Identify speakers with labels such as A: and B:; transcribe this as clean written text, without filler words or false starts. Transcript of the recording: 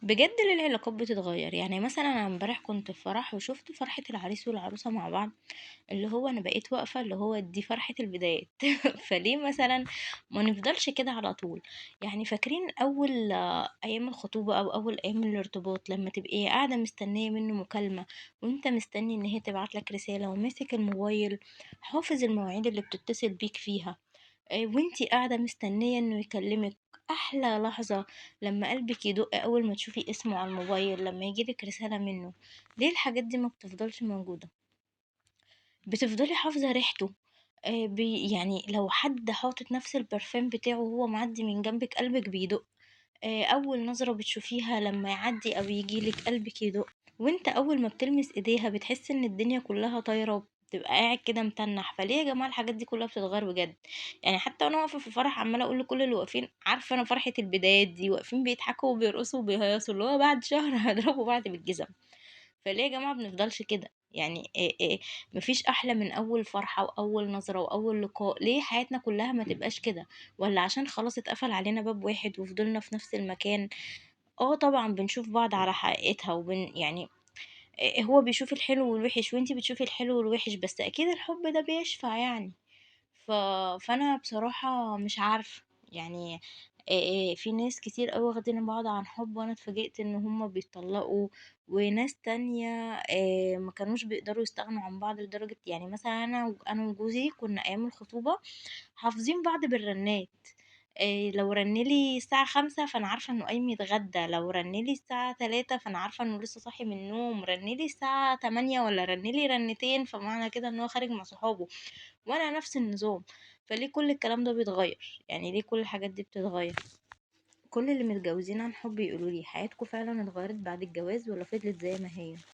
A: بجد ليه العلاقات بتتغير؟ يعني مثلا انا امبارح كنت في فرح وشفت فرحة العريس والعروسة مع بعض، اللي هو انا بقيت واقفة اللي هو دي فرحة البدايات. فليه مثلا ما نفضلش كده على طول؟ يعني فاكرين اول ايام الخطوبة او اول ايام الارتباط لما تبقي قاعدة مستنية منه مكالمة، وانت مستني ان هي تبعت لك رسالة وماسك الموبايل حافظ المواعيد اللي بتتصل بيك فيها، وانتي قاعدة مستنية انه يكلمك. احلى لحظة لما قلبك يدق اول ما تشوفي اسمه على الموبايل، لما يجيلك رسالة منه. ليه الحاجات دي ما بتفضلش موجودة؟ بتفضلي حافظة ريحته. يعني لو حد حاطط نفس البرفان بتاعه وهو معدي من جنبك قلبك بيدق. أول نظرة بتشوفيها لما يعدي أو يجيلك قلبك يدق. وانت أول ما بتلمس ايديها بتحس ان الدنيا كلها طايرة، بتبقى قاعد كده متنح. فليه يا جماعة الحاجات دي كلها بتتغير بجد؟ يعني حتى وانا واقفة في فرح عمالة اقول لكل اللي واقفين، عارفة انا فرحة البدايات دي واقفين بيضحكوا وبيرقصوا وبيهيصوا اللي هو بعد شهر هيضربوا بعض بالجزم. فليه يا جماعة بنفضلش كده؟ يعني مفيش أحلى من أول فرحة وأول نظرة وأول لقاء. ليه حياتنا كلها ما تبقاش كده؟ ولا عشان خلاص اتقفل علينا باب واحد وفضلنا في نفس المكان؟ اه طبعا بنشوف بعض على حقيقتها يعني هو بيشوف الحلو والوحش وانتي بتشوفي الحلو والوحش، بس أكيد الحب ده بيشفع يعني. ف... فانا بصراحة مش عارفة يعني. في ناس كتير اوي واخدين بعض عن حب، وانا اتفاجئت ان هما بيتطلقوا. وناس تانية ما كانوش بيقدروا يستغنوا عن بعض لدرجة، يعني مثلا انا وجوزي كنا ايام الخطوبة حافظين بعض بالرنات. لو رنلي الساعة 5 فأنا عارفة إنه قايم يتغدى، لو رنلي الساعة 3 فأنا عارفة إنه لسه صاحي من النوم، رنلي الساعة 8 ولا رنلي رنتين فمعنى كده إن هو خارج مع صحابه. وأنا نفس النظام. فليه كل الكلام ده بيتغير؟ يعني ليه كل الحاجات دي بتتغير؟ كل اللي متجوزين عن حب يقولوا لي حياتكم فعلا اتغيرت بعد الجواز ولا فضلت زي ما هي؟